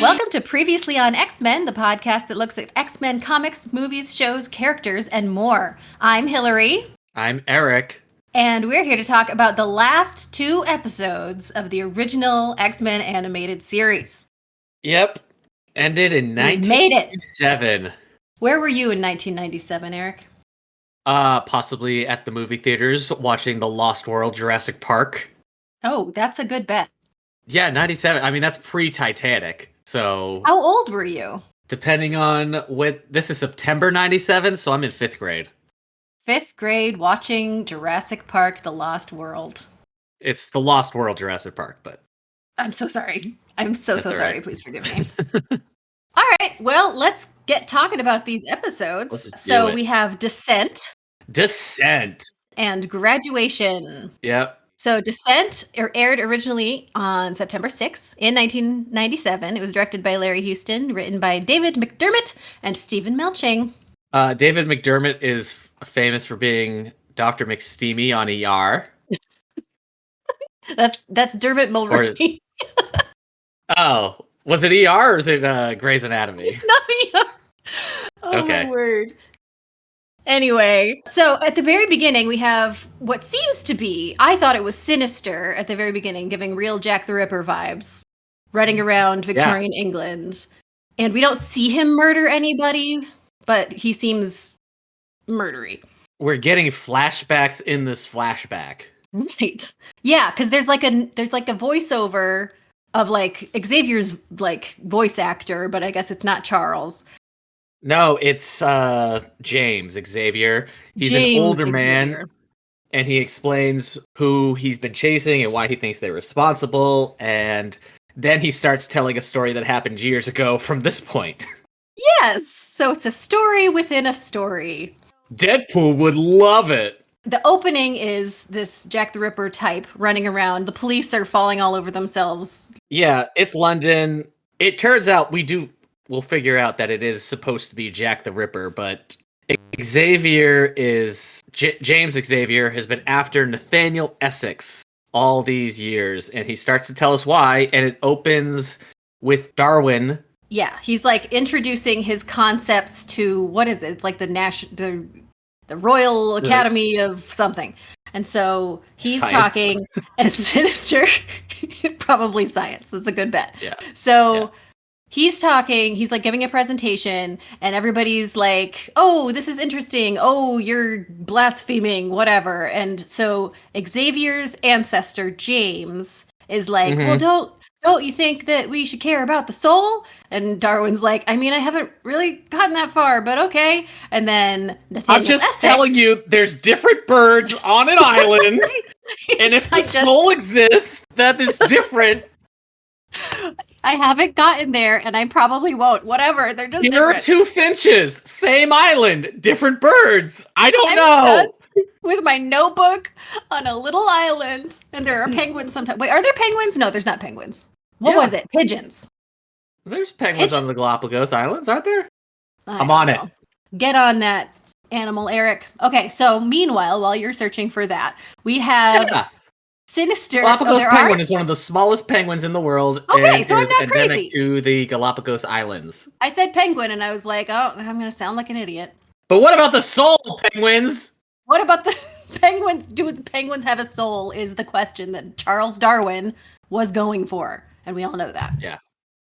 Welcome to Previously on X-Men, the podcast that looks at X-Men comics, movies, shows, characters, and more. I'm Hilary. I'm Eric. And we're here to talk about the last 2 episodes of the original X-Men animated series. Yep. Ended in 1997. Where were you in 1997, Eric? Possibly at the movie theaters watching The Lost World Jurassic Park. Oh, that's a good bet. Yeah, 97. I mean, that's pre-Titanic. So how old were you? Depending on when, this is September 97, so I'm in 5th grade. 5th grade watching Jurassic Park, The Lost World. It's The Lost World Jurassic Park, but... I'm so sorry. I'm so That's sorry. right. Please forgive me. All right. Well, let's get talking about these episodes. So we have Descent. And Graduation. Yep. So Descent aired originally on September 6th in 1997. It was directed by Larry Houston, written by David McDermott and Stephen Melching. David McDermott is famous for being Dr. McSteamy on ER. That's Dermot Mulroney. Oh, was it ER or is it Grey's Anatomy? Not ER. Oh, okay. My word. Anyway, so at the very beginning, we have what seems to be, I thought it was Sinister at the very beginning, giving real Jack the Ripper vibes, running around Victorian England. And we don't see him murder anybody, but he seems murdery. We're getting flashbacks in this flashback. Right. Yeah, because there's like a voiceover of like Xavier's like voice actor, but I guess it's not Charles. No, it's James Xavier. He's an older man, and he explains who he's been chasing and why he thinks they're responsible, and then he starts telling a story that happened years ago from this point. Yes! So it's a story within a story. Deadpool would love it! The opening is this Jack the Ripper type running around. The police are falling all over themselves. Yeah, it's London. It turns out we'll figure out that it is supposed to be Jack the Ripper, but Xavier is... James Xavier has been after Nathaniel Essex all these years, and he starts to tell us why, and it opens with Darwin. Yeah, he's like introducing his concepts to, what is it? It's like the Royal Academy of something. And so he's talking, and Sinister, probably science. That's a good bet. Yeah. So he's talking, he's like giving a presentation, and everybody's like, oh, this is interesting. Oh, you're blaspheming, whatever. And so Xavier's ancestor, James, is like, well, don't you think that we should care about the soul? And Darwin's like, I mean, I haven't really gotten that far, but okay. And then Nathaniel I'm just Essex, telling you, there's different birds on an island, and if the soul exists, that is different. I haven't gotten there, and I probably won't. Whatever, they're just Here different. are 2 finches, same island, different birds. I don't know. With my notebook on a little island, and there are penguins sometimes. Wait, are there penguins? No, there's not penguins. What was it? Pigeons. There's penguins on the Galapagos Islands, aren't there? I'm on it. Get on that, animal, Eric. Okay, so meanwhile, while you're searching for that, we have Sinister. Galapagos penguin is one of the smallest penguins in the world. Okay, and so I'm not endemic crazy. To the Galapagos Islands. I said penguin, and I was like, oh, I'm going to sound like an idiot. But what about the soul penguins? What about the penguins? Do penguins have a soul is the question that Charles Darwin was going for. And we all know that. Yeah.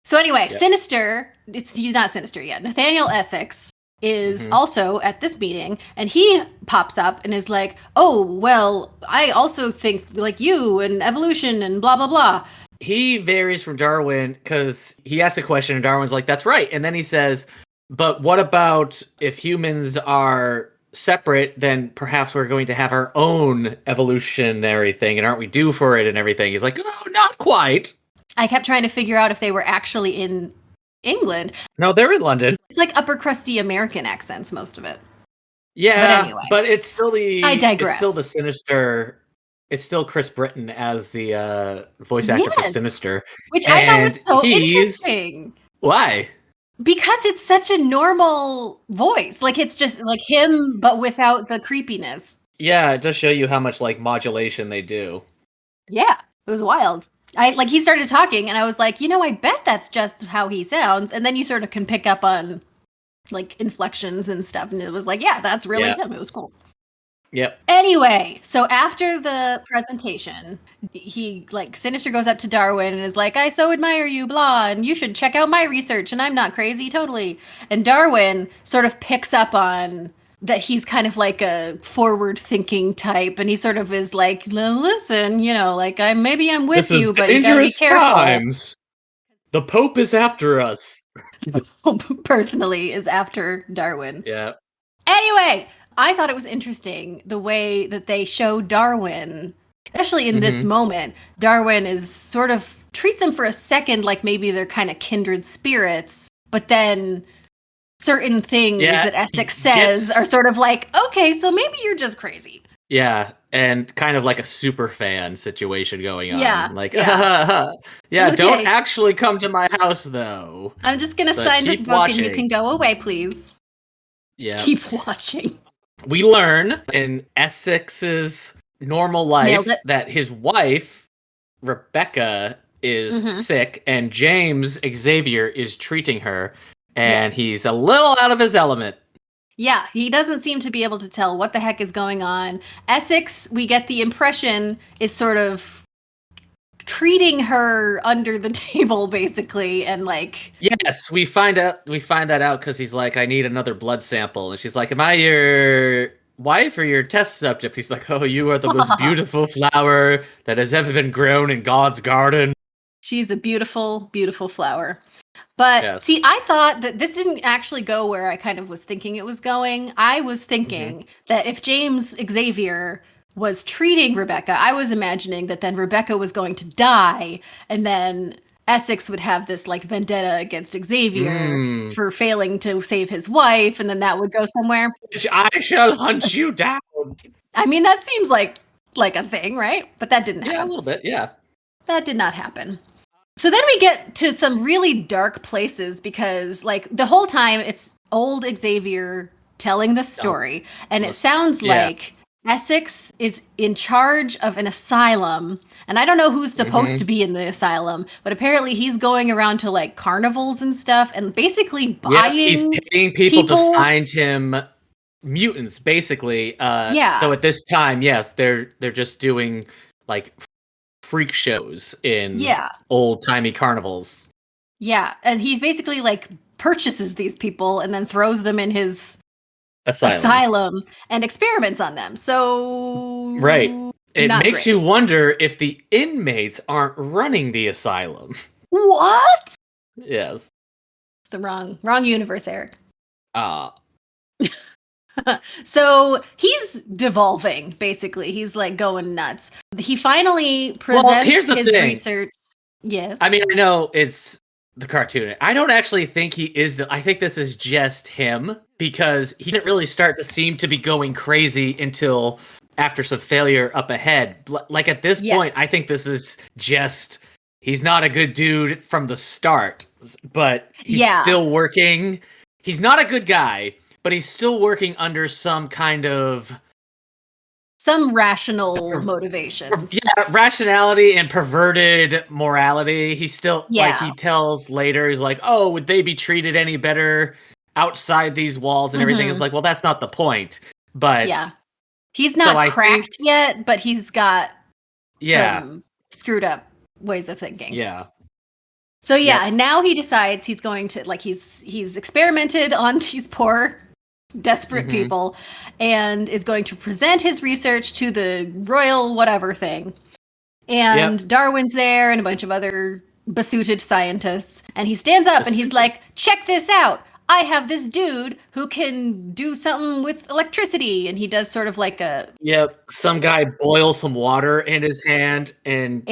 So anyway, Sinister, he's not Sinister yet. Nathaniel Essex is also at this meeting, and he pops up and is like, oh, well, I also think like you and evolution and blah, blah, blah. He varies from Darwin because he asks a question and Darwin's like, that's right. And then he says, but what about if humans are separate, then perhaps we're going to have our own evolutionary thing, and aren't we due for it and everything? He's like, oh, not quite. I kept trying to figure out if they were actually in England. No, they're in London. It's like upper crusty American accents, most of it. Yeah, but anyway, it's still I digress. It's still the Sinister. It's still Chris Britton as the voice actor for Sinister, which I thought was so interesting. Why? Because it's such a normal voice. Like, it's just like him, but without the creepiness. Yeah, it does show you how much like modulation they do. Yeah, it was wild. he started talking, and I was like, I bet that's just how he sounds. And then you sort of can pick up on like inflections and stuff, and it was like, yeah, that's really him. It was cool. Yep. Anyway, so after the presentation, he like Sinister goes up to Darwin and is like, I so admire you, blah, and you should check out my research, and I'm not crazy, totally. And Darwin sort of picks up on that he's kind of like a forward thinking type, and he sort of is like, listen, like I'm with you, but you gotta be careful. Times. The Pope is after us. The Pope personally is after Darwin. Yeah. Anyway, I thought it was interesting the way that they show Darwin, especially in this moment. Darwin is sort of treats him for a second like maybe they're kind of kindred spirits, but then certain things that Essex says are sort of like, okay, so maybe you're just crazy. Yeah, and kind of like a super fan situation going on. Yeah, like, okay. Don't actually come to my house, though. I'm just going to sign this book and you can go away, please. Yeah. Keep watching. We learn in Essex's normal life that his wife, Rebecca, is sick, and James Xavier is treating her, and he's a little out of his element. Yeah, he doesn't seem to be able to tell what the heck is going on. Essex, we get the impression, is sort of treating her under the table, basically, and like... Yes, we find that out because he's like, I need another blood sample. And she's like, am I your wife or your test subject? He's like, oh, you are the most beautiful flower that has ever been grown in God's garden. She's a beautiful, beautiful flower. But see, I thought that this didn't actually go where I kind of was thinking it was going. I was thinking that if James Xavier was treating Rebecca, I was imagining that then Rebecca was going to die, and then Essex would have this like vendetta against Xavier for failing to save his wife, and then that would go somewhere. I shall hunt you down. I mean, that seems like a thing, right? But that didn't happen. Yeah, a little bit, yeah. That did not happen. So then we get to some really dark places because, like, the whole time it's old Xavier telling the story, and it sounds like Essex is in charge of an asylum, and I don't know who's supposed to be in the asylum, but apparently he's going around to, like, carnivals and stuff, and basically buying he's paying people to find him mutants, basically. So at this time, yes, they're just doing, like, freak shows in old-timey carnivals. Yeah, and he basically like purchases these people and then throws them in his asylum and experiments on them. So it makes you wonder if the inmates aren't running the asylum. What? Yes. The wrong universe, Eric. So he's devolving, basically. He's like going nuts. He finally presents his research. Yes. I mean, I know it's the cartoon. I don't actually think he is. I think this is just him because he didn't really start to seem to be going crazy until after some failure up ahead. Like at this point, I think this is just, he's not a good dude from the start, but he's still working. He's not a good guy, but he's still working under some kind of... some rational motivations. Yeah, rationality and perverted morality. He's still, like, he tells later, he's like, oh, would they be treated any better outside these walls and everything? It's like, well, that's not the point. But... yeah. He's not cracked yet, but he's got some screwed up ways of thinking. Yeah. So now he decides he's going to, like, he's experimented on these poor... desperate people, and is going to present his research to the royal whatever thing. And Darwin's there and a bunch of other besuited scientists, and he stands up and he's like, check this out, I have this dude who can do something with electricity. And he does sort of like a... some guy boils some water in his hand, and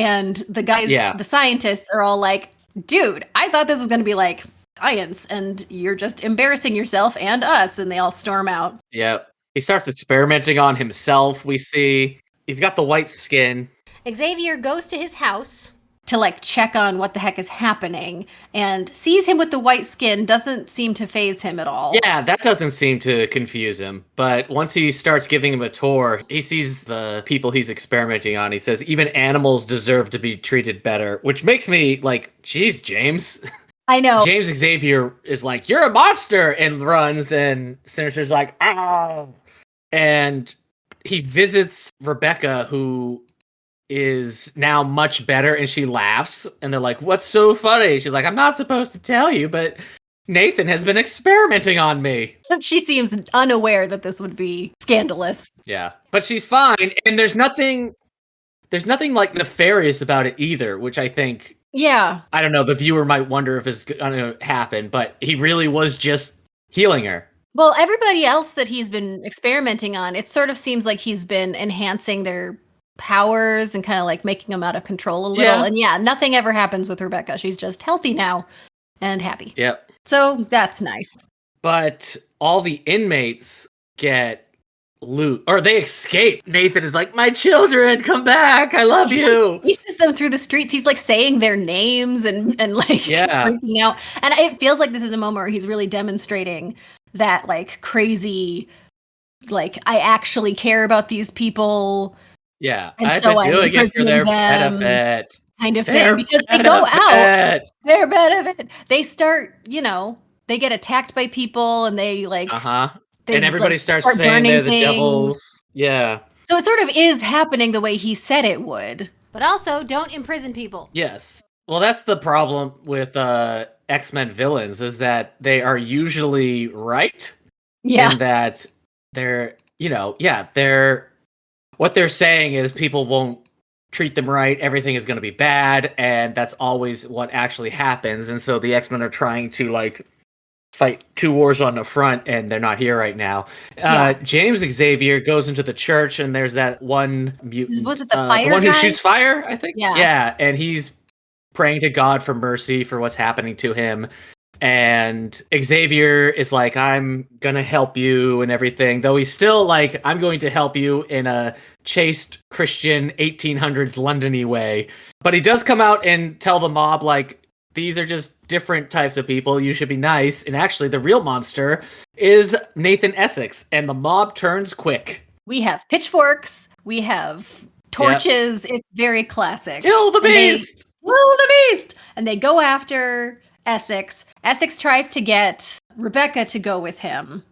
the guys, the scientists are all like, dude, I thought this was going to be like science, and you're just embarrassing yourself and us. And they all storm out. He starts experimenting on himself. We see he's got the white skin. Xavier goes to his house to like check on what the heck is happening, and sees him with the white skin. Doesn't seem to phase him at all. Yeah, that doesn't seem to confuse him. But once he starts giving him a tour, he sees the people he's experimenting on. He says, even animals deserve to be treated better, which makes me like, geez, James. I know. James Xavier is like, you're a monster, and runs, and Sinister's like, oh. And he visits Rebecca, who is now much better, and she laughs, and they're like, what's so funny? She's like, I'm not supposed to tell you, but Nathan has been experimenting on me. She seems unaware that this would be scandalous. Yeah, but she's fine, and there's nothing like nefarious about it either, which I think, Yeah. I don't know, the viewer might wonder if it's gonna happen, but he really was just healing her. Well, everybody else that he's been experimenting on, it sort of seems like he's been enhancing their powers and kind of like making them out of control a little. Yeah. And yeah, nothing ever happens with Rebecca. She's just healthy now and happy. Yep. So that's nice. But all the inmates get loot, or they escape. Nathan is like, my children, come back. I love you. He chases them through the streets. He's like saying their names and like Yeah. freaking out. And it feels like this is a moment where he's really demonstrating that like crazy, like, I actually care about these people. Yeah. And I've so been I'm doing it for their imprisoning them. benefit. Kind of Their thing, because they go out, benefit. their benefit. They start, they get attacked by people, and they like, they, And everybody like, starts start saying burning they're the things. devils. Yeah. So it sort of is happening the way he said it would. But also, don't imprison people. Yes. Well, that's the problem with X-Men villains, is that they are usually right. Yeah. In that they're, they're, what they're saying is people won't treat them right, everything is going to be bad, and that's always what actually happens. And so the X-Men are trying to like fight two wars on the front, and they're not here right now. James Xavier goes into the church, and there's that one mutant. Was it the fire one guy? who shoots fire, I think? Yeah. Yeah, and he's praying to God for mercy for what's happening to him. And Xavier is like, I'm gonna help you and everything, though he's still like, I'm going to help you in a chaste Christian 1800s London-y way. But he does come out and tell the mob, like, these are just different types of people, you should be nice. And actually, the real monster is Nathan Essex, and the mob turns quick. We have pitchforks, we have torches. Yep. It's very classic. Kill the beast! Kill the beast! And they go after Essex. Essex tries to get Rebecca to go with him.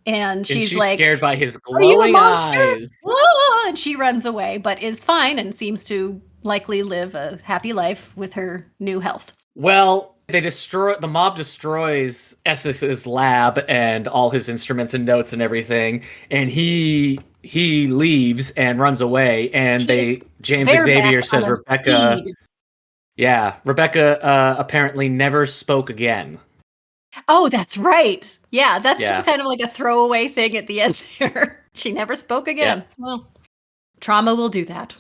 And she's like, scared by his glowing are you a monster? eyes. Ah! And she runs away, but is fine and seems to likely live a happy life with her new health. Well, the mob destroys Essex's lab and all his instruments and notes and everything, and he leaves and runs away, and James Xavier says Rebecca speed. Yeah, Rebecca apparently never spoke again. Oh, that's right. Yeah, that's just kind of like a throwaway thing at the end there. She never spoke again. Yeah. Well, trauma will do that.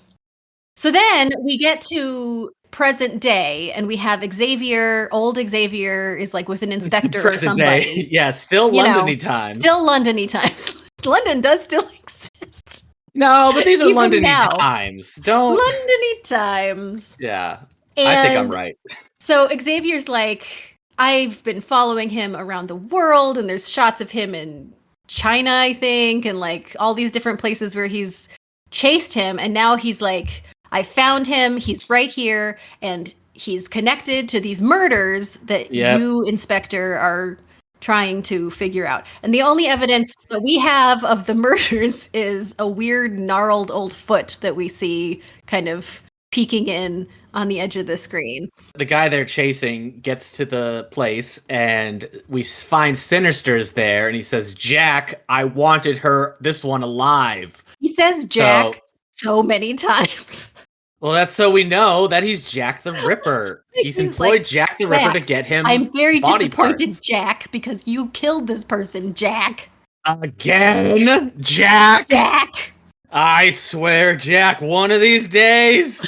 So then we get to present day, and we have Xavier. Old Xavier is like with an inspector or somebody. Day. Yeah, still London-y times. Still London-y times. London does still exist. No, but these are London-y times. Don't London-y times. Yeah. I think I'm right. So Xavier's like, I've been following him around the world, and there's shots of him in China, I think, and like all these different places where he's chased him. And now he's like, I found him. He's right here. And he's connected to these murders that you, Inspector, are trying to figure out. And the only evidence that we have of the murders is a weird, gnarled old foot that we see kind of peeking in on the edge of the screen. The guy they're chasing gets to the place, and we find Sinister's there, and he says, Jack, I wanted this one alive. He says Jack so many times. Well, that's so we know that he's Jack the Ripper. He's employed like, Jack the Ripper to get him I'm very disappointed, parts. Jack, because you killed this person, Jack. Again? Jack? Jack! I swear, Jack, one of these days...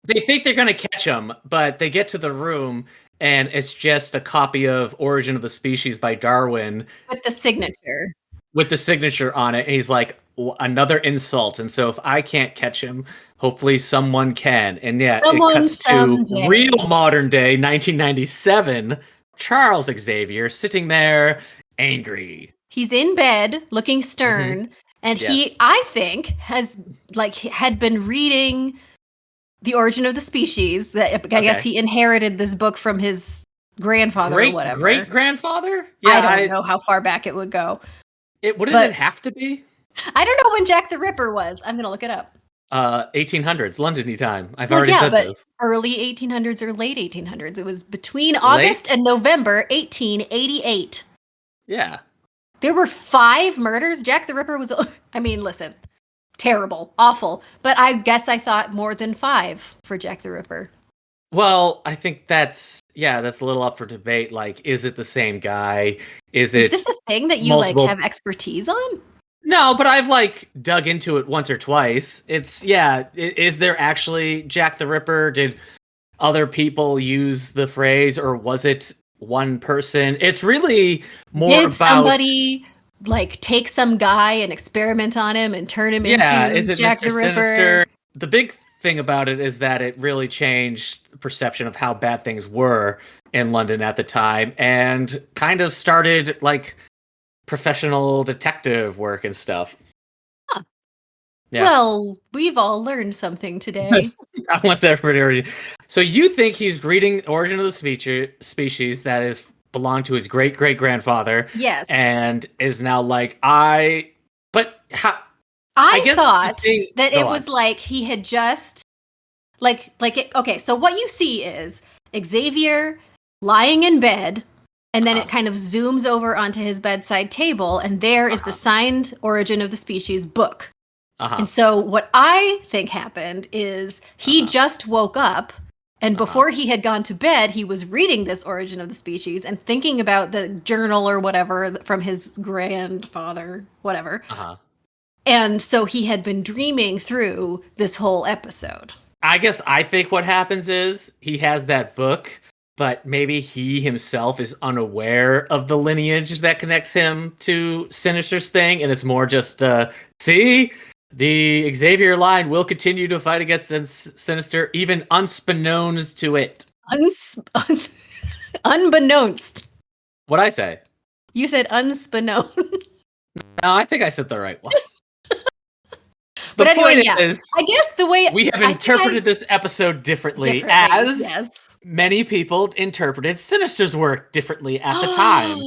They think they're going to catch him, but they get to the room, and it's just a copy of Origin of the Species by Darwin. With the signature. With the signature on it. And he's like, another insult. And so if I can't catch him, Hopefully someone can. And yeah, it Someone cuts to someday. real modern day 1997. Charles Xavier sitting there angry. He's in bed looking Mhm. stern, and he, Yes. I think, had been reading The Origin of the Species. That I guess Okay. he inherited this book from his grandfather or Great whatever. great grandfather? I Yeah, don't know how far back it would go. wouldn't it But have to be? I don't know when Jack the Ripper was. I'm going to look it up. 1800s, Londony time. I've Well, already yeah, said but this. early 1800s or late 1800s. It was between Late? August and November 1888. Yeah. There were 5 murders. Jack the Ripper was, I mean, listen, terrible, awful. But I guess I thought more than 5 for Jack the Ripper. Well, I think that's a little up for debate. Like, is it the same guy? Is Is it this a thing that you like multiple? have expertise on? No, but I've like dug into it once or twice. It's is there actually Jack the Ripper? Did other people use the phrase, or was it one person? It's really more Did about somebody like take some guy and experiment on him and turn him is into it Jack Mr. the Ripper? Sinister? The big thing about it is that it really changed the perception of how bad things were in London at the time and kind of started like professional detective work and stuff. Huh. Yeah. Well, we've all learned something today. I want everybody already. So you think he's reading Origin of the Species that is belonged to his great great grandfather Yes. and is now like but how I I guess the thought thing that go it on. was like he had just okay, so what you see is Xavier lying in bed, and then Uh-huh. it kind of zooms over onto his bedside table, and there is the Uh-huh. signed Origin of the Species book. Uh-huh. And so what I think happened is he Uh-huh. just woke up, and Uh-huh. before he had gone to bed, he was reading this Origin of the Species and thinking about the journal or whatever from his grandfather, whatever. Uh-huh. And so he had been dreaming through this whole episode. I guess I think what happens is he has that book, but maybe he himself is unaware of the lineage that connects him to Sinister's thing, and it's more just see, the Xavier line will continue to fight against Sinister, even unbeknownst to it. Unbeknownst. What'd I say? You said unbeknown. No, I think I said the right one. But The anyway, point yeah. is, I guess the way we have I think interpreted this episode differently, as yes. many people interpreted Sinister's work differently at the time.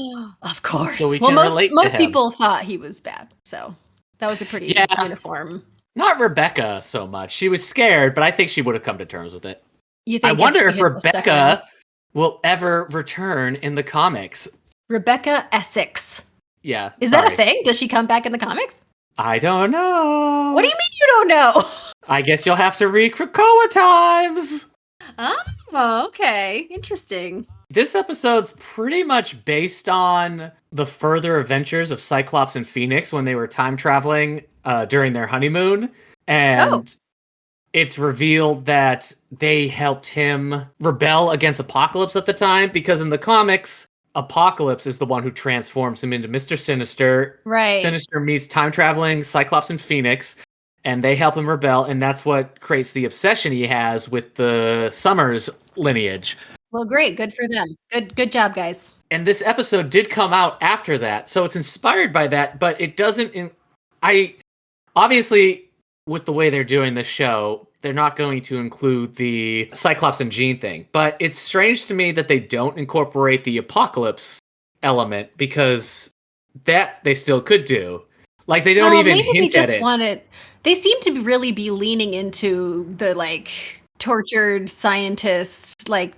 Of course. So we Well, can relate to most him. people thought he was bad. So that was a pretty Yeah. uniform. Not Rebecca so much. She was scared, but I think she would have come to terms with it. You I think wonder she if had just stuck it out? Rebecca will ever return in the comics. Rebecca Essex. Yeah. Is that a thing? Does she come back in the comics? I don't know. What do you mean you don't know? I guess you'll have to read Krakoa Times. Oh, okay. Interesting. This episode's pretty much based on the further adventures of Cyclops and Phoenix when they were time traveling during their honeymoon. And it's revealed that they helped him rebel against Apocalypse at the time, because in the comics, Apocalypse is the one who transforms him into Mr. Sinister. Right. Sinister meets time traveling Cyclops and Phoenix, and they help him rebel, and that's what creates the obsession he has with the Summers lineage. Well, great. Good for them. Good job, guys. And this episode did come out after that, so it's inspired by that, but it doesn't. Obviously, with the way they're doing the show, they're not going to include the Cyclops and Jean thing. But it's strange to me that they don't incorporate the Apocalypse element, because that they still could do. Like, they don't even hint at it. They seem to really be leaning into the like tortured scientist, like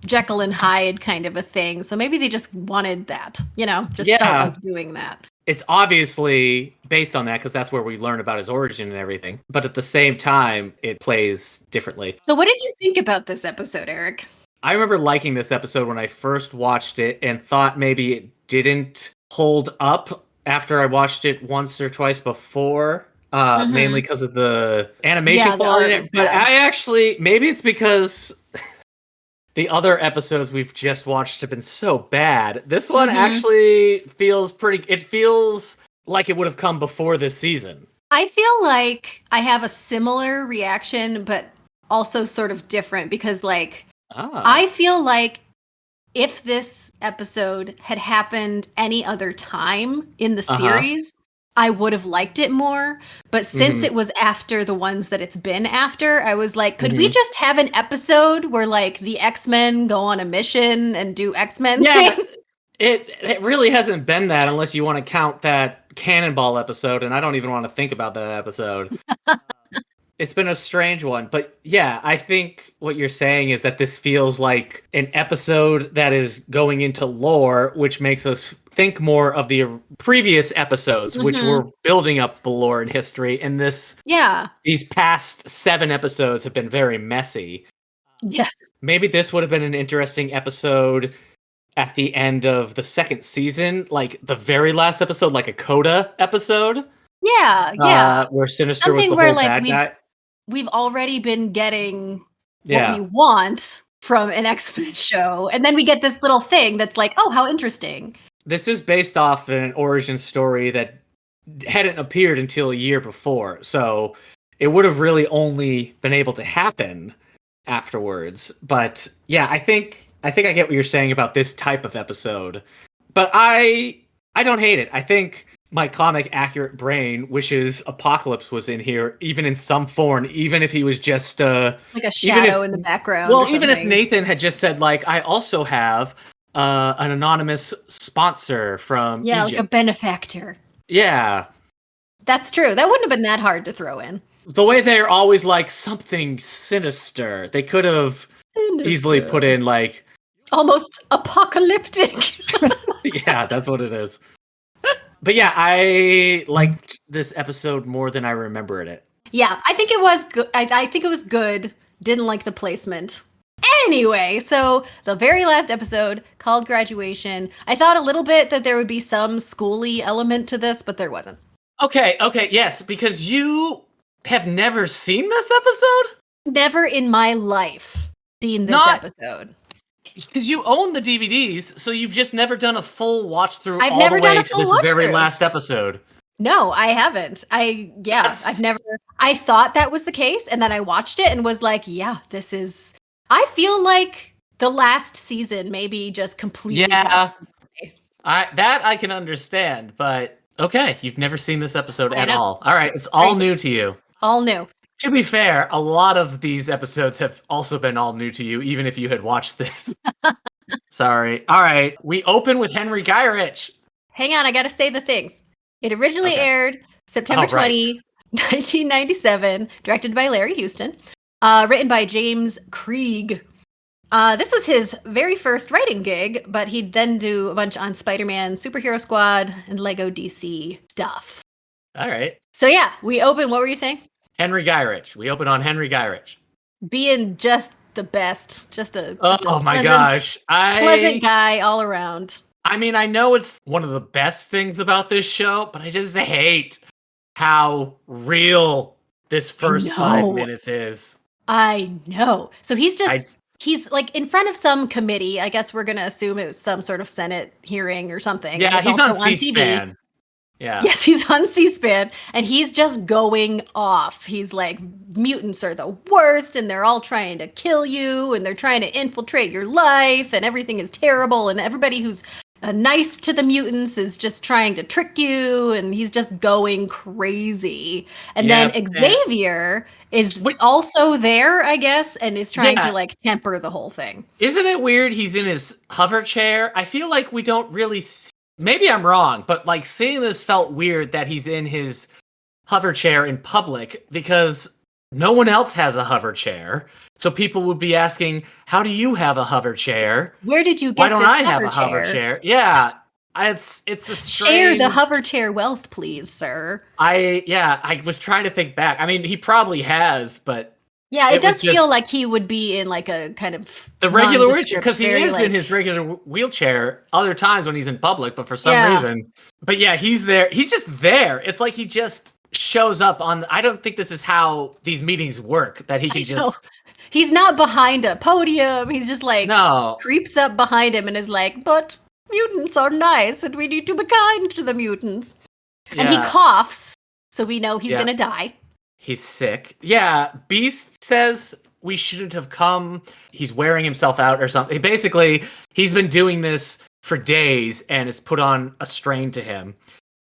Jekyll and Hyde kind of a thing. So maybe they just wanted that, felt like doing that. It's obviously based on that, because that's where we learn about his origin and everything. But at the same time, it plays differently. So what did you think about this episode, Eric? I remember liking this episode when I first watched it and thought maybe it didn't hold up after I watched it once or twice before. Mainly because of the animation quality. But maybe it's because the other episodes we've just watched have been so bad. This one actually feels it feels like it would have come before this season. I feel like I have a similar reaction, but also sort of different because, like, Ah. I feel like if this episode had happened any other time in the Uh-huh. series, I would have liked it more. But since Mm-hmm. it was after the ones that it's been after, I was like, could we Mm-hmm. just have an episode where like the X-Men go on a mission and do X-Men Yeah, things? it really hasn't been that unless you want to count that Cannonball episode, and I don't even want to think about that episode. It's been a strange one, but yeah, I think what you're saying is that this feels like an episode that is going into lore, which makes us think more of the previous episodes, which Hmm. were building up the lore and history. And Yeah. these past 7 episodes have been very messy. Yes. Maybe this would have been an interesting episode at the end of the second season, like the very last episode, like a Coda episode, Yeah. Yeah. where Sinister was Something the where whole like bad guy. we've already been getting what we Yeah. want from an X-Men show, and then we get this little thing that's like, oh, how interesting. This is based off an origin story that hadn't appeared until a year before, so it would have really only been able to happen afterwards. But yeah, I think I get what you're saying about this type of episode. But I don't hate it. I think my comic accurate brain wishes Apocalypse was in here, even in some form, even if he was just Like a even if shadow in the background or well, even if something. Nathan had just said like I also have an anonymous sponsor from Yeah, like a Egypt. benefactor. Yeah. That's true. That wouldn't have been that hard to throw in. The way they're always like something sinister. They could have easily put Sinister. in like Almost apocalyptic. yeah, that's what it is. But yeah, I liked this episode more than I remembered it. Yeah, I think it was good. I think it was good. Didn't like the placement. Anyway, so the very last episode called Graduation. I thought a little bit that there would be some schooly element to this, but there wasn't. Okay, yes, because you have never seen this episode? Never in my life seen this Not episode. because you own the DVDs, so you've just never done a full watch through I've all the never done way a to full this watch very through. last episode. No, I haven't. I've That's never. I thought that was the case, and then I watched it and was like, yeah, this is. I feel like the last season maybe just completely yeah, passed me. I can understand, but okay, you've never seen this episode I at know. all. All right, it's all Crazy. new to you. All new. To be fair, a lot of these episodes have also been all new to you, even if you had watched this. Sorry. All right, we open with Henry Gyrich. Hang on, I gotta say the things. It originally Okay. aired September Oh, right. 20, 1997, directed by Larry Houston, written by James Krieg. This was his very first writing gig, but he'd then do a bunch on Spider-Man, Superhero Squad, and Lego DC stuff. All right. So yeah, we open. What were you saying? Henry Gyrich. We open on Henry Gyrich. Being just the best, just a Oh my pleasant, gosh. pleasant guy all around. I mean, I know it's one of the best things about this show, but I just hate how real this first 5 minutes is. I know. So he's I just he's like in front of some committee. I guess we're gonna assume it was some sort of Senate hearing or something. and yeah, it's he's also on TV. C-SPAN. Yeah. Yes, he's on C-SPAN and he's just going off. He's like, mutants are the worst and they're all trying to kill you and they're trying to infiltrate your life and everything is terrible and everybody who's nice to the mutants is just trying to trick you and he's just going crazy. And Yeah, then Xavier is Wait. also there, I guess, and is trying Yeah. to like temper the whole thing. Isn't it weird he's in his hover chair? I feel like we don't really maybe I'm wrong, but like seeing this felt weird that he's in his hover chair in public because no one else has a hover chair. So people would be asking, "How do you have a hover chair? Where did you get Why don't this I have hover a hover chair? chair?" Yeah, it's a Share strange. the hover chair wealth, please, sir. I was trying to think back. I mean, he probably has, but Yeah, it it does was feel just- like he would be in like a kind of the regular wheelchair nondescript, because he very, is like- in his regular wheelchair other times when he's in public, but for some Yeah. reason. But yeah, he's there. He's just there. It's like he just shows up on. I don't think this is how these meetings work. That he can I know. just He's not behind a podium. He's just like no. creeps up behind him and is like, "But mutants are nice, and we need to be kind to the mutants." And he Yeah. coughs. So we know he's Yeah. gonna die. He's sick. Yeah, Beast says we shouldn't have come. He's wearing himself out or something. Basically, he's been doing this for days and it's put on a strain to him.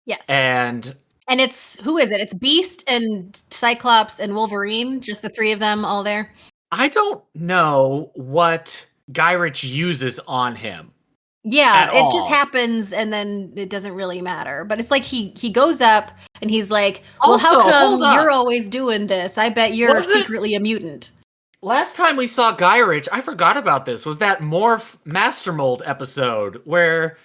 Yes. And it's, who is it? It's Beast and Cyclops and Wolverine, just the three of them all there. I don't know what Gyrich uses on him. Yeah, it just happens and then it doesn't really matter. But it's like he goes up and he's like, well, Also, how come hold up. you're always doing this? I bet you're Was it- secretly a mutant. Last time we saw Gyrich, I forgot about this, was that Morph Master Mold episode where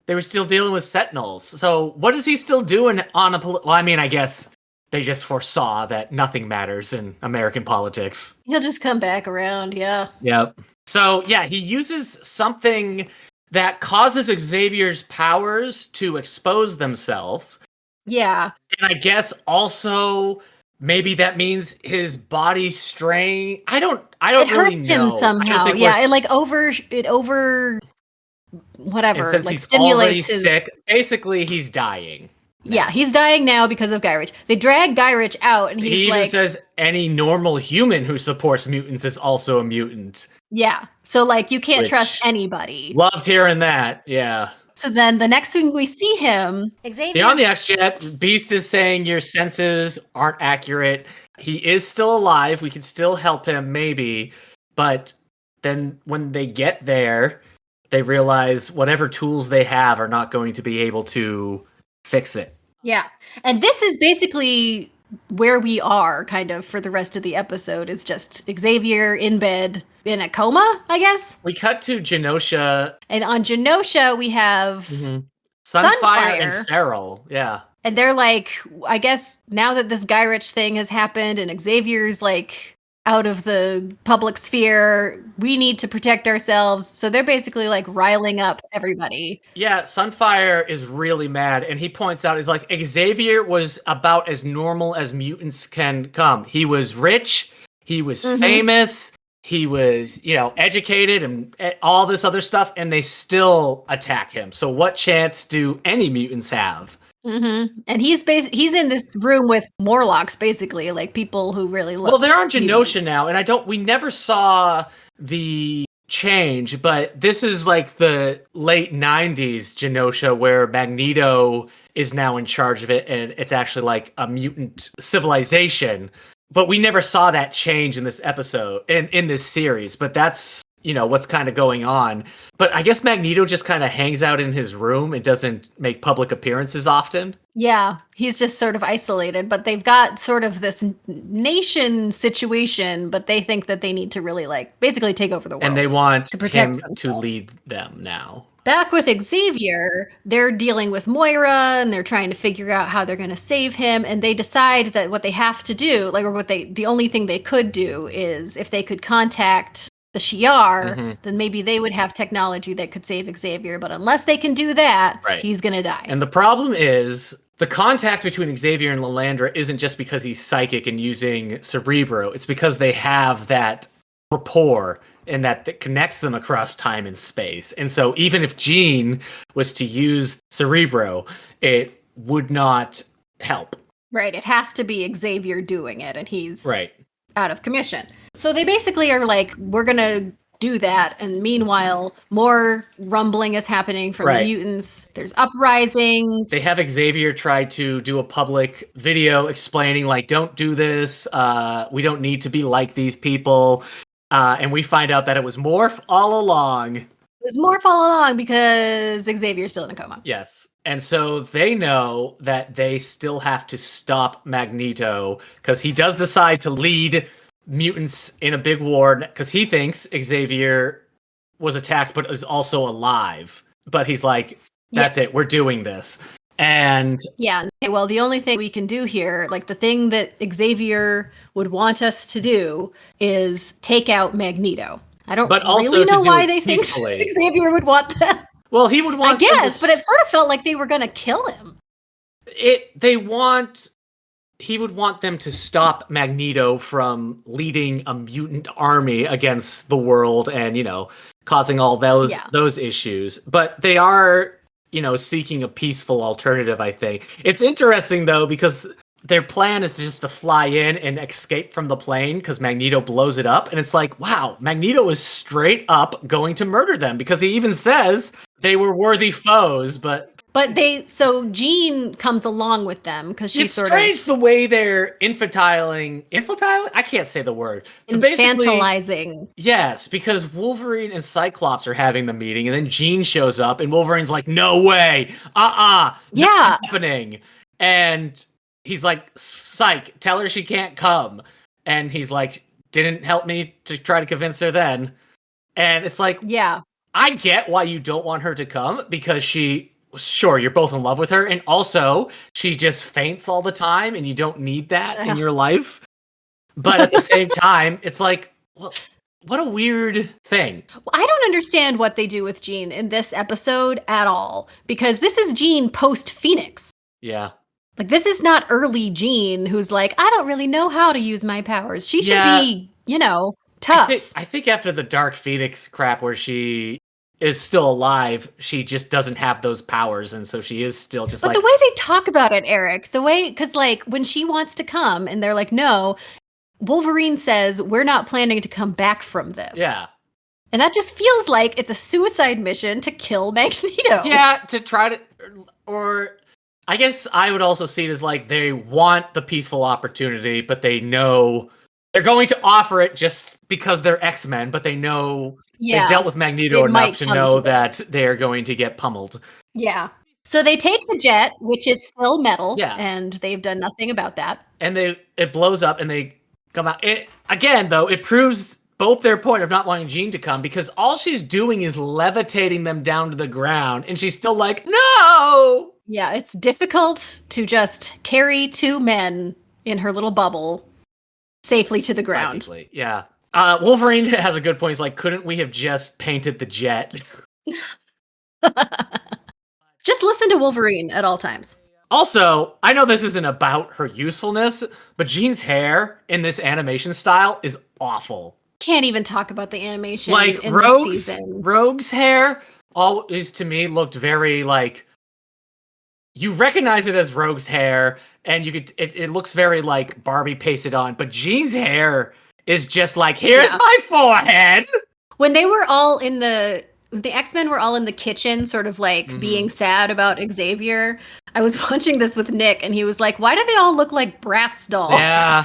they were still dealing with Sentinels. So what is he still doing on a... Well, I mean, I guess they just foresaw that nothing matters in American politics. He'll just come back around, yeah. Yep. So, yeah, he uses something that causes Xavier's powers to expose themselves. Yeah. And I guess also maybe that means his body strain. I don't It really hurts know. him somehow. Yeah, it whatever, and since like he's already stimulates his... sick, basically he's dying. Yeah, he's dying now because of Gyrich. They drag Gyrich out and He he's even like... says any normal human who supports mutants is also a mutant. Yeah, so like you can't Which- trust anybody. Loved hearing that, yeah. So then the next thing we see him, Xavier... Beyond the X-Jet, Beast is saying your senses aren't accurate. He is still alive. We can still help him, maybe. But then when they get there, they realize whatever tools they have are not going to be able to fix it. Yeah. And this is basically where we are kind of for the rest of the episode, is just Xavier in bed in a coma, I guess. We cut to Genosha. And on Genosha, we have Sunfire and Feral. Yeah. And they're like, I guess now that this Gyrich thing has happened and Xavier's like out of the public sphere, we need to protect ourselves. So they're basically like riling up everybody. Yeah, Sunfire is really mad, and he points out, he's like, Xavier was about as normal as mutants can come. He was rich, he was famous, he was, educated and all this other stuff, and they still attack him. So what chance do any mutants have? And he's in this room with Morlocks, basically, like people who really love. Well, they're on Genosha now, and we never saw the change, but this is like the late 90s Genosha where Magneto is now in charge of it, and it's actually like a mutant civilization. But we never saw that change in this episode, in this series, but that's, what's kind of going on. But I guess Magneto just kind of hangs out in his room and doesn't make public appearances often. Yeah, he's just sort of isolated, but they've got sort of this nation situation, but they think that they need to really basically take over the world. And they want to protect him themselves. to lead them now. Back with Xavier, they're dealing with Moira and they're trying to figure out how they're going to save him. And they decide that what they have to do, the only thing they could do is if they could contact the Shi'ar, then maybe they would have technology that could save Xavier. But unless they can do that, he's going to die. And the problem is the contact between Xavier and Lilandra isn't just because he's psychic and using Cerebro. It's because they have that rapport and that connects them across time and space. And so even if Jean was to use Cerebro, it would not help. Right. It has to be Xavier doing it, and he's out of commission. So they basically are like, we're going to do that. And meanwhile, more rumbling is happening from the mutants. There's uprisings. They have Xavier try to do a public video explaining, don't do this. We don't need to be like these people. And we find out that it was Morph all along. It was Morph all along because Xavier's still in a coma. Yes. And so they know that they still have to stop Magneto because he does decide to lead mutants in a big war because he thinks Xavier was attacked but is also alive. But he's like, that's it. We're doing this. And well, the only thing we can do here, the thing that Xavier would want us to do is take out Magneto. I don't really know why they think Xavier would want that. Well, he would want. I guess, but it sort of felt like they were going to kill him. He would want them to stop Magneto from leading a mutant army against the world and, causing all those issues. But they are, seeking a peaceful alternative, I think. It's interesting, though, because their plan is just to fly in and escape from the plane because Magneto blows it up. And it's like, wow, Magneto is straight up going to murder them because he even says they were worthy foes. But so Jean comes along with them because she's it's sort strange of the way they're infantiling. I can't say the word. But basically, infantilizing. yes, because Wolverine and Cyclops are having the meeting, and then Jean shows up, and Wolverine's like, "No way, not Yeah. happening." And he's like, "Psych, tell her she can't come." And he's like, "Didn't help me to try to convince her then." And it's like, Yeah. I get why you don't want her to come because sure, you're both in love with her, and also she just faints all the time, and you don't need that in your life. But at the same time, it's like, well, what a weird thing. I don't understand what they do with Jean in this episode at all, because this is Jean post Phoenix. Yeah. Like, this is not early Jean who's like, I don't really know how to use my powers. She should be, tough. I think after the Dark Phoenix crap where she is still alive, she just doesn't have those powers, and so she is still just but the way they talk about it, Eric, because like when she wants to come and they're like, no, Wolverine says, we're not planning to come back from this. Yeah. And that just feels like it's a suicide mission to kill Magneto. Yeah, to try to, or I guess I would also see it as like they want the peaceful opportunity, but they know they're going to offer it just because they're X-Men, but they know they've dealt with Magneto enough to know that they're going to get pummeled. Yeah. So they take the jet, which is still metal, Yeah. and they've done nothing about that. And it blows up and they come out. Again, though, it proves both their point of not wanting Jean to come because all she's doing is levitating them down to the ground, and she's still like, no! Yeah, it's difficult to just carry two men in her little bubble safely to the ground. Psychically, yeah. Wolverine has a good point. He's like, couldn't we have just painted the jet? Just listen to Wolverine at all times. Also, I know this isn't about her usefulness, but Jean's hair in this animation style is awful. Can't even talk about the animation like in this season. Rogue's hair always to me looked very like you recognize it as Rogue's hair, and it looks very like Barbie pasted on, but Jean's hair is just like, here's my forehead. When they were all in the X-Men were all in the kitchen, sort of like being sad about Xavier. I was watching this with Nick, and he was like, why do they all look like Bratz dolls?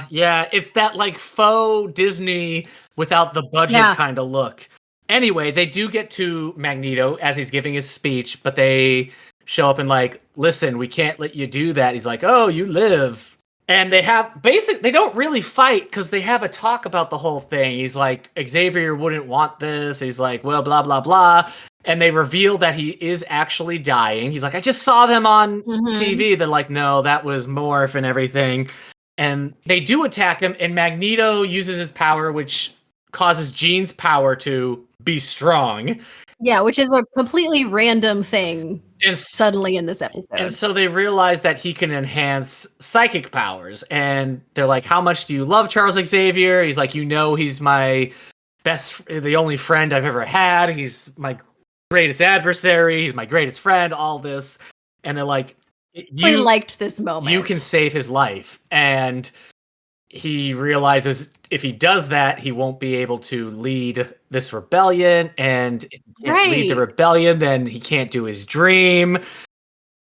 Yeah. It's that like faux Disney without the budget kind of look. Anyway, they do get to Magneto as he's giving his speech, but they show up and like, listen, we can't let you do that. He's like, oh, you live. And they don't really fight because they have a talk about the whole thing. He's like, Xavier wouldn't want this. He's like, well, blah, blah, blah. And they reveal that he is actually dying. He's like, I just saw them on TV. They're like, no, that was Morph and everything. And they do attack him, and Magneto uses his power, which causes Jean's power to be strong. Yeah, which is a completely random thing suddenly in this episode. And so they realize that he can enhance psychic powers. And they're like, how much do you love Charles Xavier? He's like, he's my the only friend I've ever had. He's my greatest adversary. He's my greatest friend, all this. And they're like, you liked this moment. You can save his life. And he realizes if he does that, he won't be able to lead this rebellion. And if he can't lead the rebellion, then he can't do his dream.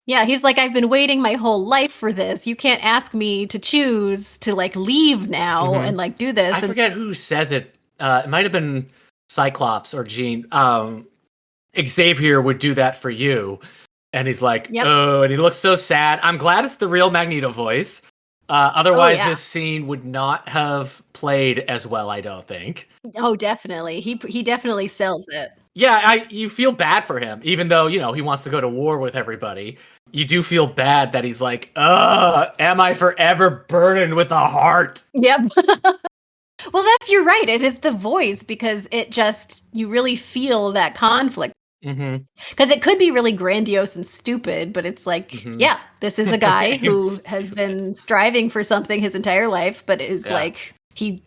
Yeah, he's like, I've been waiting my whole life for this. You can't ask me to choose to like leave now and like do this. I forget who says it. It might have been Cyclops or Jean. Xavier would do that for you. And he's like, oh, and he looks so sad. I'm glad it's the real Magneto voice. Otherwise, this scene would not have played as well, I don't think. Oh, definitely. He definitely sells it. Yeah, you feel bad for him, even though, he wants to go to war with everybody. You do feel bad that he's like, am I forever burdened with a heart? Yep. Well, you're right. It is the voice because you really feel that conflict. Because it could be really grandiose and stupid, but it's like, this is a guy who has been striving for something his entire life, but is like, he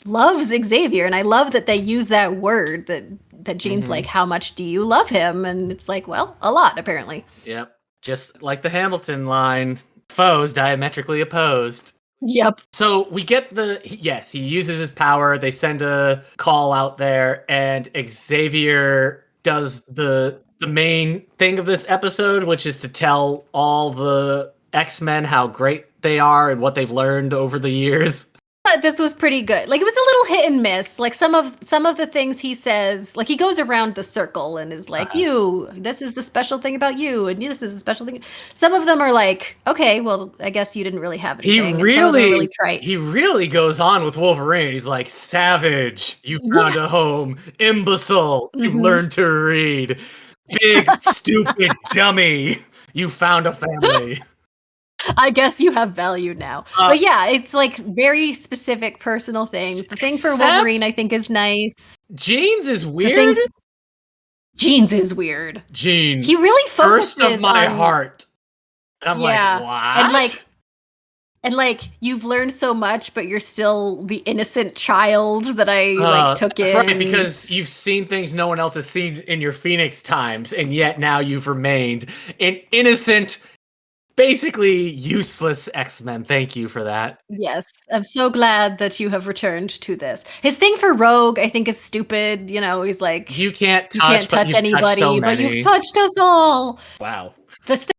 loves Xavier. And I love that they use that word that Jean's like, how much do you love him? And it's like, well, a lot, apparently. Yep. Just like the Hamilton line, Foes diametrically opposed. Yep. So we get he uses his power. They send a call out there, and Xavier does the main thing of this episode, which is to tell all the X-Men how great they are and what they've learned over the years. This was pretty good. Like, it was a little hit and miss. Like, some of the things he says, like, he goes around the circle and is like, this is the special thing about you, and this is a special thing. Some of them are like, okay, well, I guess you didn't really have anything. He really trite. He really goes on with Wolverine. He's like, savage, you found a home. Imbecile, you've learned to read. Big, stupid dummy, you found a family. I guess you have value now. But yeah, it's like very specific personal things. The thing for Wolverine, I think, is nice. Jeans is weird. Jeans is weird. Jean. He really focuses first of my on, heart. And I'm like, what? And like you've learned so much, but you're still the innocent child that I took in. That's right, because you've seen things no one else has seen in your Phoenix times, and yet now you've remained an innocent, basically useless X-Men. Thank you for that. Yes, I'm so glad that you have returned to this. His thing for Rogue, I think, is stupid. You know, he's like, you can't touch anybody, but you've touched us all. Wow. The stuff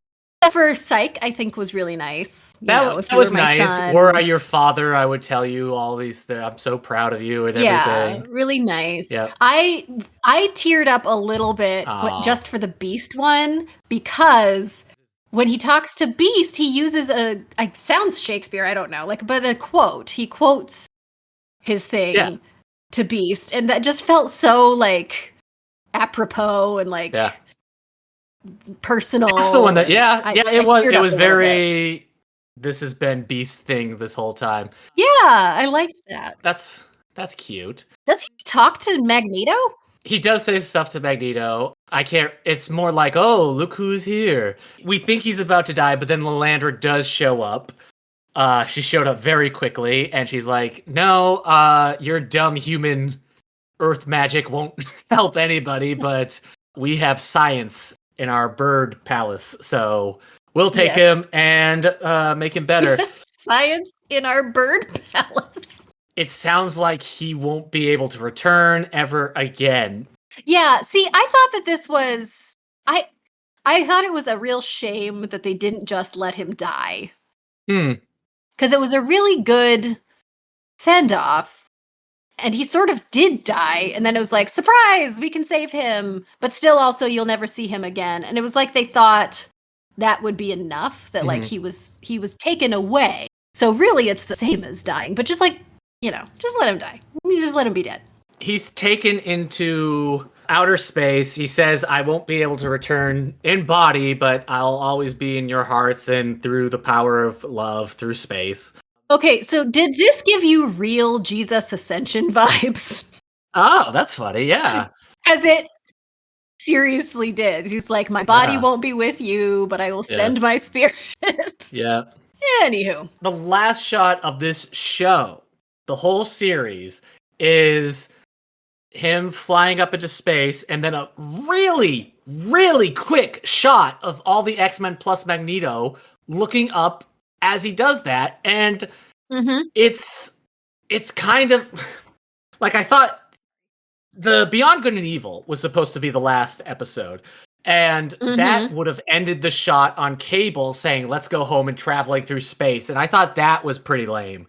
for Psych, I think, was really nice. That was nice. Son. Were I your father, I would tell you all these things. I'm so proud of you and everything. Yeah, really nice. Yep. I teared up a little bit just for the Beast one, because when he talks to Beast, he uses it sounds Shakespeare, I don't know, but a quote. He quotes his thing to Beast, and that just felt so apropos and personal. That's the one that it was very this has been Beast thing this whole time. Yeah, I like that. That's cute. Does he talk to Magneto? He does say stuff to Magneto. It's more like, oh, look who's here. We think he's about to die, but then Lilandra does show up. She showed up very quickly, and she's like, no, your dumb human earth magic won't help anybody, but we have science in our bird palace, so we'll take him and make him better. Science in our bird palace. It sounds like he won't be able to return ever again. Yeah, see, I thought that this was... I thought it was a real shame that they didn't just let him die. Because it was a really good send-off. And he sort of did die, and then it was like, surprise, we can save him. But still also, you'll never see him again. And it was like they thought that would be enough, that he was taken away. So really, it's the same as dying. But just just let him die. Just let him be dead. He's taken into outer space. He says, I won't be able to return in body, but I'll always be in your hearts and through the power of love through space. Okay, so did this give you real Jesus Ascension vibes? Oh, that's funny, yeah. Because it seriously did. He's like, my body won't be with you, but I will send my spirit. Yeah. Anywho. The last shot of this show, the whole series, is him flying up into space, and then a really, really quick shot of all the X-Men plus Magneto looking up as he does that, and it's kind of like, I thought the Beyond Good and Evil was supposed to be the last episode, and that would have ended the shot on Cable saying, let's go home and traveling through space, and I thought that was pretty lame.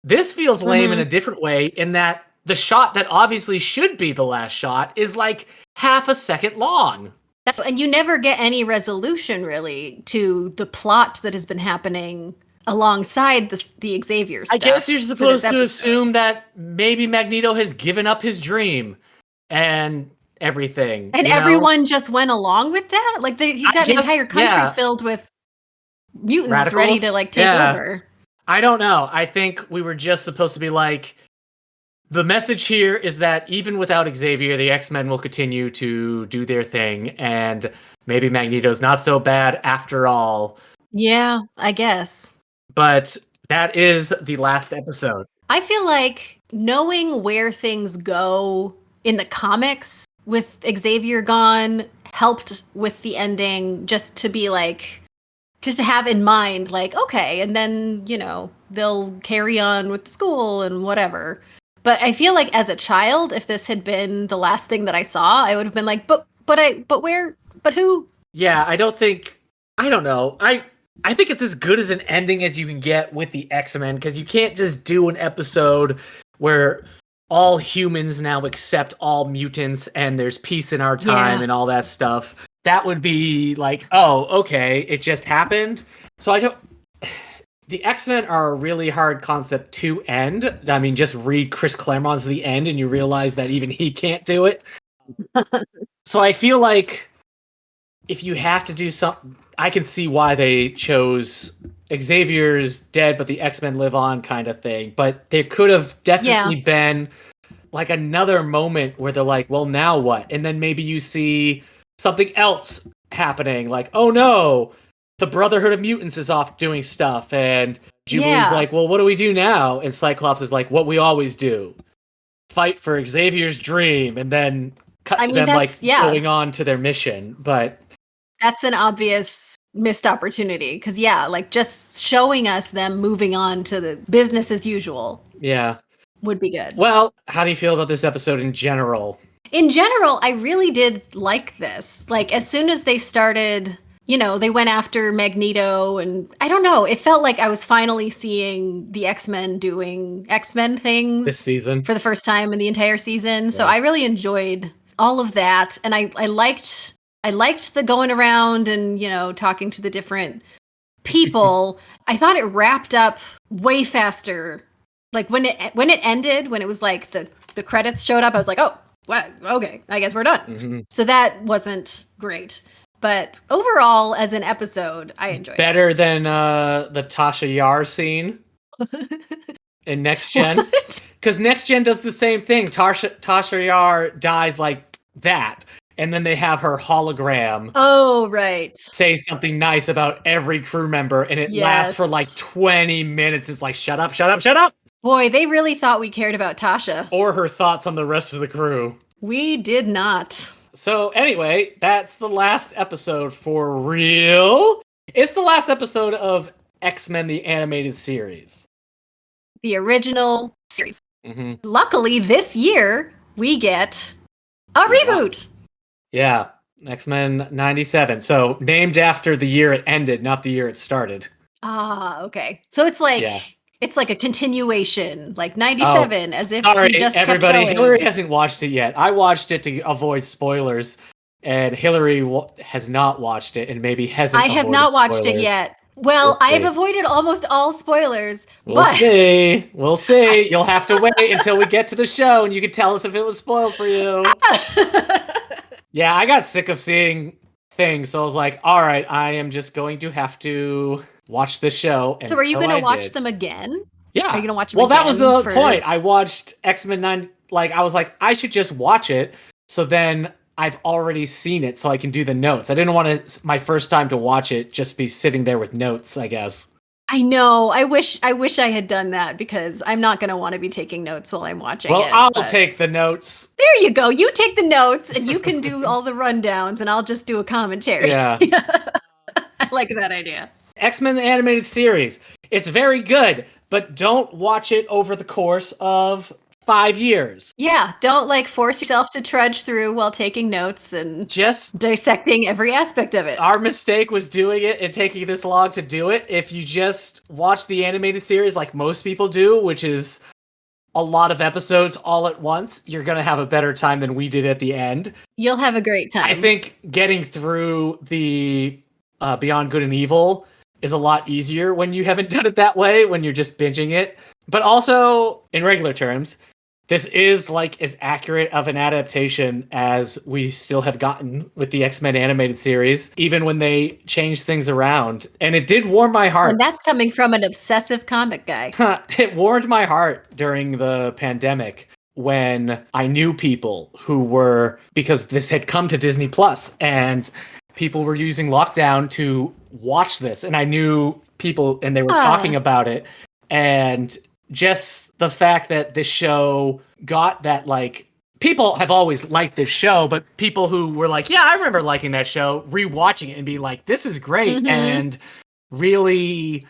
This feels lame in a different way, in that the shot that obviously should be the last shot is like half a second long. And you never get any resolution, really, to the plot that has been happening alongside the Xavier stuff. I guess you're supposed to assume that maybe Magneto has given up his dream and everything. And everyone just went along with that? Like, he's got an entire country filled with mutants radicals, ready to take over. I don't know. I think we were just supposed to be like, the message here is that even without Xavier, the X-Men will continue to do their thing, and maybe Magneto's not so bad after all. Yeah, I guess. But that is the last episode. I feel like knowing where things go in the comics with Xavier gone helped with the ending, just to be like, just to have in mind, like, okay, and then, they'll carry on with school and whatever. But I feel like as a child, if this had been the last thing that I saw, I would have been like, but where, but who? Yeah, I don't know. I think it's as good as an ending as you can get with the X-Men, because you can't just do an episode where all humans now accept all mutants and there's peace in our time and all that stuff. That would be like, oh, okay, it just happened. So the X-Men are a really hard concept to end. I mean, just read Chris Claremont's The End and you realize that even he can't do it. So I feel like if you have to do something, I can see why they chose Xavier's dead, but the X-Men live on kind of thing. But there could have definitely been like another moment where they're like, well, now what? And then maybe you see something else happening. Like, oh no, the Brotherhood of Mutants is off doing stuff. And Jubilee's like, well, what do we do now? And Cyclops is like, what we always do. Fight for Xavier's dream. And then cut to them going on to their mission. But that's an obvious missed opportunity, because like just showing us them moving on to the business as usual would be good. Well, how do you feel about this episode in general? In general, I really did like this. Like, as soon as they started, they went after Magneto, and I don't know, it felt like I was finally seeing the X-Men doing X-Men things this season for the first time in the entire season. So I really enjoyed all of that, and I liked the going around and, talking to the different people. I thought it wrapped up way faster. Like when it ended, when it was like the credits showed up, I was like, oh, well, okay, I guess we're done. Mm-hmm. So that wasn't great. But overall, as an episode, I enjoyed it. Better than the Tasha Yar scene in Next Gen. Because Next Gen does the same thing. Tasha Yar dies like that. And then they have her hologram. Oh, right. Say something nice about every crew member. And it lasts for like 20 minutes. It's like, shut up, shut up, shut up. Boy, they really thought we cared about Tasha. Or her thoughts on the rest of the crew. We did not. So anyway, that's the last episode for real. It's the last episode of X-Men, the animated series. The original series. Mm-hmm. Luckily, this year, we get a reboot. Yeah, X-Men 97. So named after the year it ended, not the year it started. Ah, okay. So it's like it's like a continuation, like 97, as if we just everybody. Kept going. Hilary hasn't watched it yet. I watched it to avoid spoilers, and Hilary has not watched it, and maybe hasn't. I have not watched it yet. Well, I have avoided almost all spoilers. We'll see. We'll see. You'll have to wait until we get to the show, and you can tell us if it was spoiled for you. Yeah, I got sick of seeing things, so I was like, all right, I am just going to have to watch this show. And so are you going to watch them again? Yeah. Are you going to watch them again? Well, that was the point. I watched X-Men 9, I was like, I should just watch it, so then I've already seen it, so I can do the notes. I didn't want my first time to watch it just be sitting there with notes, I guess. I know. I wish I had done that, because I'm not going to want to be taking notes while I'm watching it. Well, I'll take the notes. There you go. You take the notes, and you can do all the rundowns, and I'll just do a commentary. Yeah. I like that idea. X-Men the animated series. It's very good, but don't watch it over the course of 5 years. Yeah, don't force yourself to trudge through while taking notes and just dissecting every aspect of it. Our mistake was doing it and taking this long to do it. If you just watch the animated series like most people do, which is a lot of episodes all at once, you're going to have a better time than we did at the end. You'll have a great time. I think getting through the Beyond Good and Evil is a lot easier when you haven't done it that way, when you're just binging it. But also, in regular terms, this is as accurate of an adaptation as we still have gotten with the X-Men animated series, even when they changed things around. And it did warm my heart. And that's coming from an obsessive comic guy. It warmed my heart during the pandemic when I knew people who were, because this had come to Disney Plus, and people were using lockdown to watch this. And I knew people, and they were talking about it. And just the fact that this show got that, people have always liked this show, but people who were like, yeah, I remember liking that show, rewatching it and be like, this is great. Mm-hmm. And really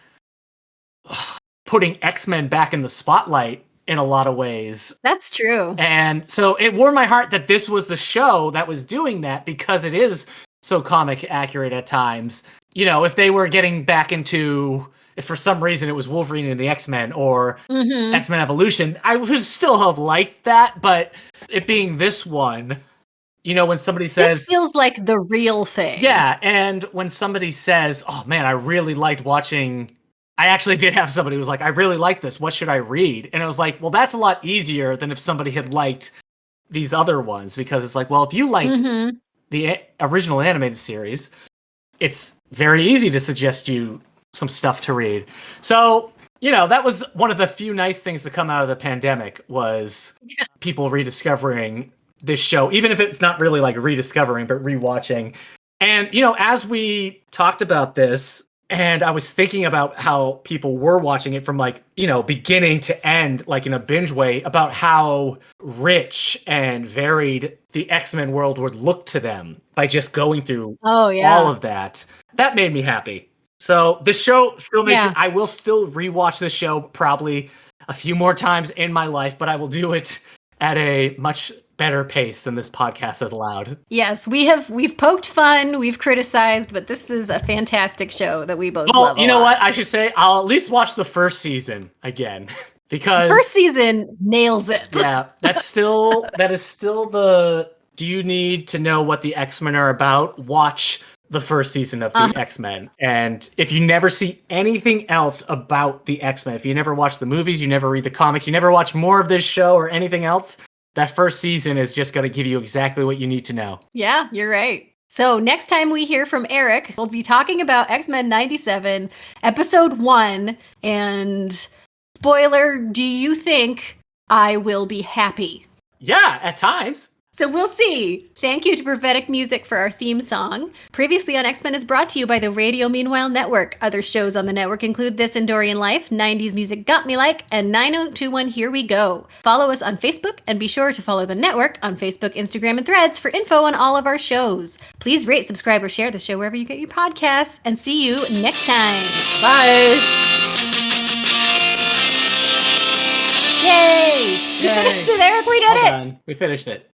putting X-Men back in the spotlight in a lot of ways. That's true. And so it warmed my heart that this was the show that was doing that, because it is so comic accurate at times. You know, if they were getting back into, if for some reason it was Wolverine and the X-Men or X-Men Evolution, I would still have liked that, but it being this one, you know, when somebody says... This feels like the real thing. Yeah, and when somebody says, oh man, I really liked watching... I actually did have somebody who was like, I really like this, what should I read? And I was like, well, that's a lot easier than if somebody had liked these other ones, because it's like, well, if you liked the original animated series, it's very easy to suggest you some stuff to read. So, you know, that was one of the few nice things to come out of the pandemic, was people rediscovering this show, even if it's not really like rediscovering, but rewatching. And, you know, as we talked about this, and I was thinking about how people were watching it from, like, you know, beginning to end, like in a binge way, about how rich and varied the X-Men world would look to them by just going through all of that. That made me happy. So this show still makes me, I will still rewatch this show probably a few more times in my life, but I will do it at a much better pace than this podcast has allowed. Yes, we've poked fun, we've criticized, but this is a fantastic show that we both love. Well, you know what? I should say I'll at least watch the first season again, because the first season nails it. Yeah, that is still the, do you need to know what the X-Men are about? Watch the first season of the X-Men. And if you never see anything else about the X-Men, if you never watch the movies, you never read the comics, you never watch more of this show or anything else, that first season is just going to give you exactly what you need to know. Yeah, you're right. So next time we hear from Eric, we'll be talking about X-Men 97, episode 1. And spoiler, do you think I will be happy? Yeah, at times. So we'll see. Thank you to Prophetic Music for our theme song. Previously on X-Men is brought to you by the Radio Meanwhile Network. Other shows on the network include This and Dorian Life, 90s Music Got Me Like, and 9021 Here We Go. Follow us on Facebook, and be sure to follow the network on Facebook, Instagram, and Threads for info on all of our shows. Please rate, subscribe, or share the show wherever you get your podcasts, and see you next time. Bye! Yay! We finished it, Eric. We did it. We finished it.